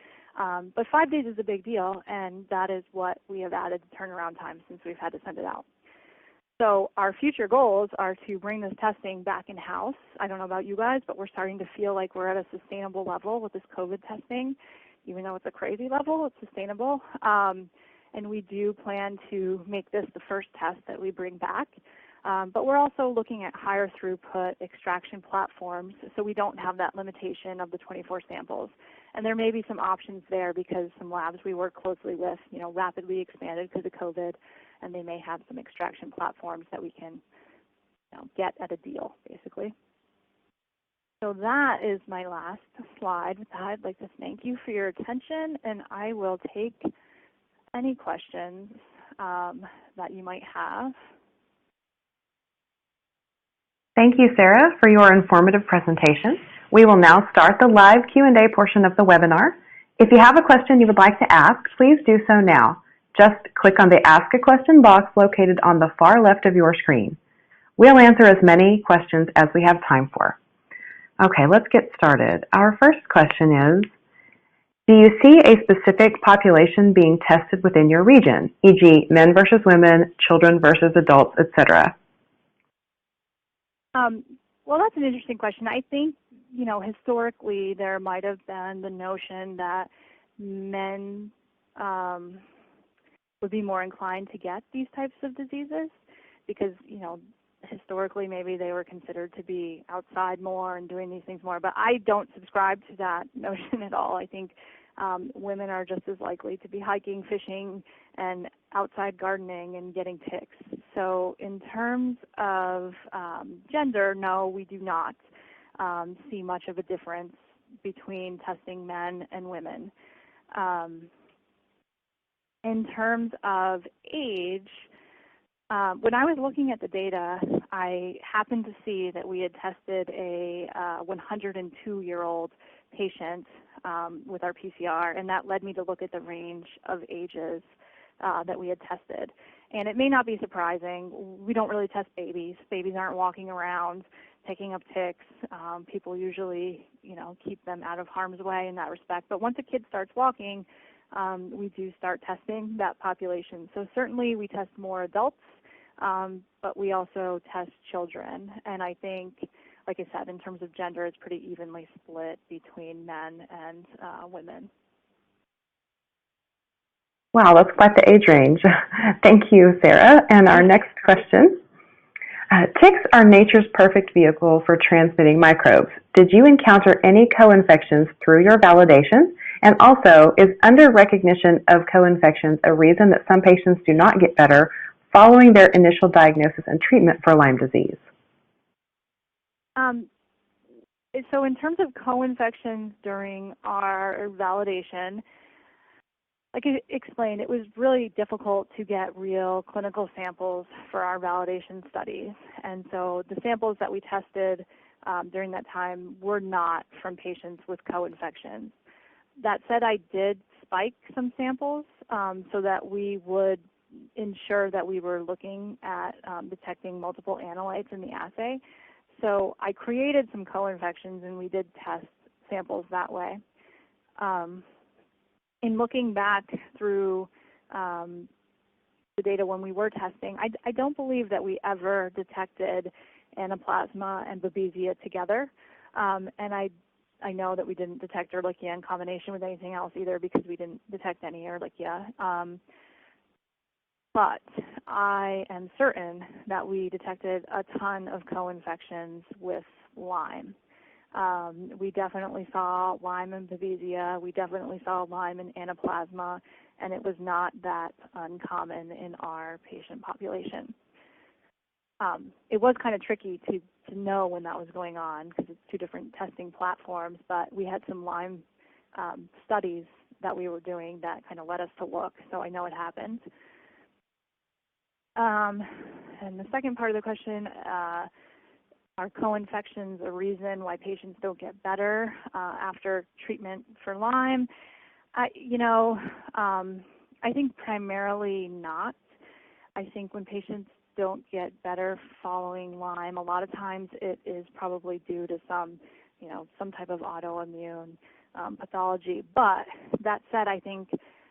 But 5 days is a big deal, and that is what we have added to turnaround time since we've had to send it out. So our future goals are to bring this testing back in-house. I don't know about you guys, but we're starting to feel like we're at a sustainable level with this COVID testing. Even though it's a crazy level, it's sustainable. And we do plan to make this the first test that we bring back. But we're also looking at higher throughput extraction platforms so we don't have that limitation of the 24 samples. And there may be some options there because some labs we work closely with, you know, rapidly expanded because of COVID, and they may have some extraction platforms that we can, you know, get at a deal, basically. So that is my last slide. With that, I'd like to thank you for your attention, and I will take any questions that you might have. Thank you, Sarah, for your informative presentation. We will now start the live Q&A portion of the webinar. If you have a question you would like to ask, please do so now. Just click on the Ask a Question box located on the far left of your screen. We'll answer as many questions as we have time for. Okay, let's get started. Our first question is, do you see a specific population being tested within your region, e.g. men versus women, children versus adults, etc.? Well, that's an interesting question. I think, you know, historically there might have been the notion that men would be more inclined to get these types of diseases because, you know, historically maybe they were considered to be outside more and doing these things more. But I don't subscribe to that notion at all. I think women are just as likely to be hiking, fishing, and outside gardening and getting ticks. So in terms of gender, no, we do not see much of a difference between testing men and women. In terms of age, when I was looking at the data, I happened to see that we had tested a 102-year-old patient with our PCR, and that led me to look at the range of ages that we had tested. And it may not be surprising, we don't really test babies. Babies aren't walking around picking up ticks. People usually, you know, keep them out of harm's way in that respect. But once a kid starts walking, we do start testing that population. So certainly we test more adults, but we also test children. And I think, like I said, in terms of gender, it's pretty evenly split between men and women. Wow, that's quite the age range. Thank you, Sarah. And our next question. Ticks are nature's perfect vehicle for transmitting microbes. Did you encounter any co-infections through your validation? And also, is under-recognition of co-infections a reason that some patients do not get better following their initial diagnosis and treatment for Lyme disease? So in terms of co-infections during our validation, like I explained, it was really difficult to get real clinical samples for our validation studies. And so the samples that we tested during that time were not from patients with co-infections. That said, I did spike some samples so that we would ensure that we were looking at detecting multiple analytes in the assay. So I created some co-infections, and we did test samples that way. In looking back through the data when we were testing, I don't believe that we ever detected Anaplasma and Babesia together. And I know that we didn't detect Erlichia in combination with anything else either because we didn't detect any Ehrlichia. But I am certain that we detected a ton of co-infections with Lyme. We definitely saw Lyme and Babesia. We definitely saw Lyme and Anaplasma, and it was not that uncommon in our patient population. It was kind of tricky to know when that was going on because it's two different testing platforms, but we had some Lyme studies that we were doing that kind of led us to look, so I know it happened. And the second part of the question, are co-infections a reason why patients don't get better after treatment for Lyme? I think primarily not. I think when patients don't get better following Lyme, a lot of times it is probably due to some type of autoimmune pathology. But that said, I think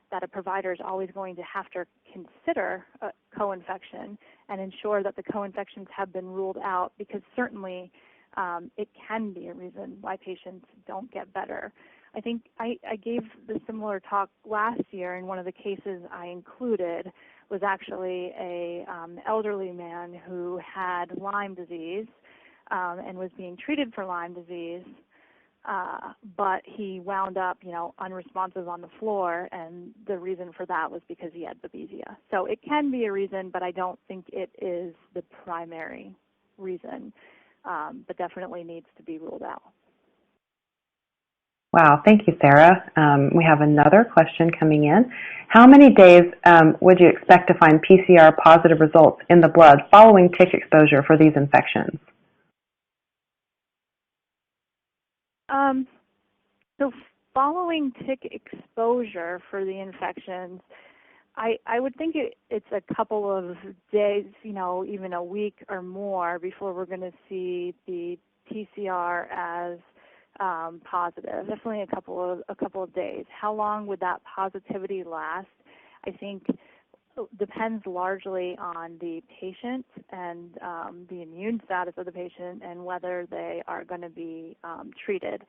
that a provider is always going to have to consider a co-infection and ensure that the co-infections have been ruled out, because certainly it can be a reason why patients don't get better. I think I gave the similar talk last year, and one of the cases I included was actually a elderly man who had Lyme disease and was being treated for Lyme disease. But he wound up, unresponsive on the floor, and the reason for that was because he had Babesia. So it can be a reason, but I don't think it is the primary reason, but definitely needs to be ruled out. Wow, thank you, Sarah. We have another question coming in. How many days would you expect to find PCR positive results in the blood following tick exposure for these infections? So following tick exposure for the infections, I would think it's a couple of days, even a week or more before we're going to see the PCR as positive. Definitely a couple of days. How long would that positivity last? I think depends largely on the patient and the immune status of the patient and whether they are going to be treated.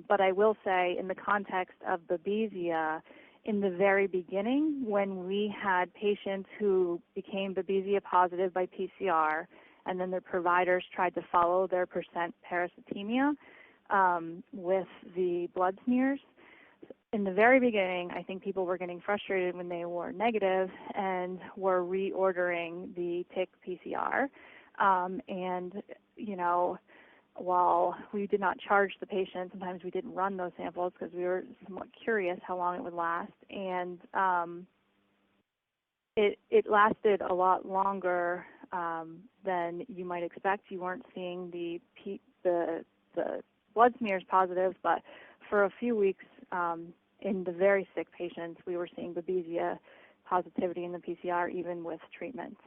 But I will say, in the context of Babesia, in the very beginning, when we had patients who became Babesia positive by PCR, and then their providers tried to follow their percent parasitemia with the blood smears, in the very beginning, I think people were getting frustrated when they were negative and were reordering the tick PCR. While we did not charge the patient, sometimes we didn't run those samples because we were somewhat curious how long it would last. And it lasted a lot longer than you might expect. You weren't seeing the blood smears positive, but for a few weeks in the very sick patients, we were seeing Babesia positivity in the PCR even with treatment.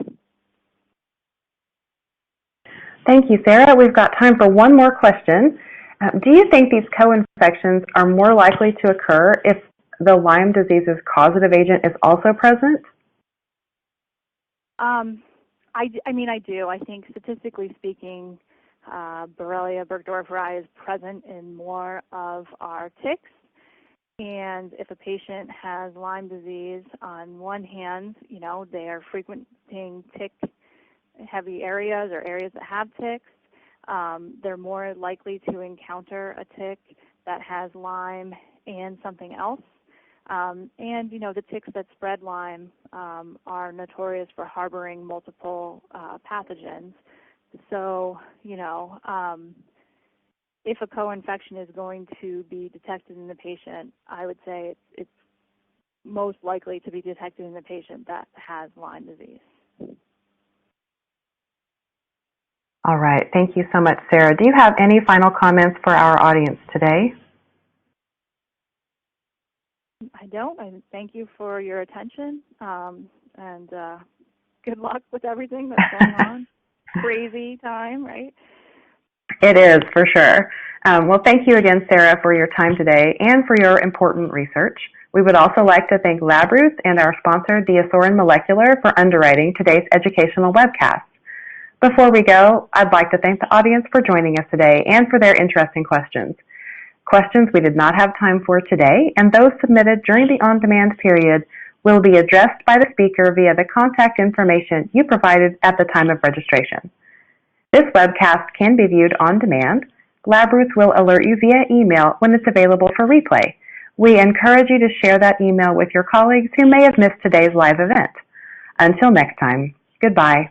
Thank you, Sarah. We've got time for one more question. Do you think these co-infections are more likely to occur if the Lyme disease's causative agent is also present? I do. I think statistically speaking, Borrelia burgdorferi is present in more of our ticks. And if a patient has Lyme disease, on one hand, they are frequenting tick-heavy areas or areas that have ticks. They're more likely to encounter a tick that has Lyme and something else. The ticks that spread Lyme are notorious for harboring multiple pathogens. So, if a co-infection is going to be detected in the patient, I would say it's most likely to be detected in the patient that has Lyme disease. All right. Thank you so much, Sarah. Do you have any final comments for our audience today? I don't. I thank you for your attention, and good luck with everything that's going on. Crazy time, right? It is, for sure. Well, thank you again, Sarah, for your time today and for your important research. We would also like to thank LabRoots and our sponsor, DiaSorin Molecular, for underwriting today's educational webcast. Before we go, I'd like to thank the audience for joining us today and for their interesting questions. Questions we did not have time for today, and those submitted during the on-demand period, will be addressed by the speaker via the contact information you provided at the time of registration. This webcast can be viewed on demand. LabRoots will alert you via email when it's available for replay. We encourage you to share that email with your colleagues who may have missed today's live event. Until next time, goodbye.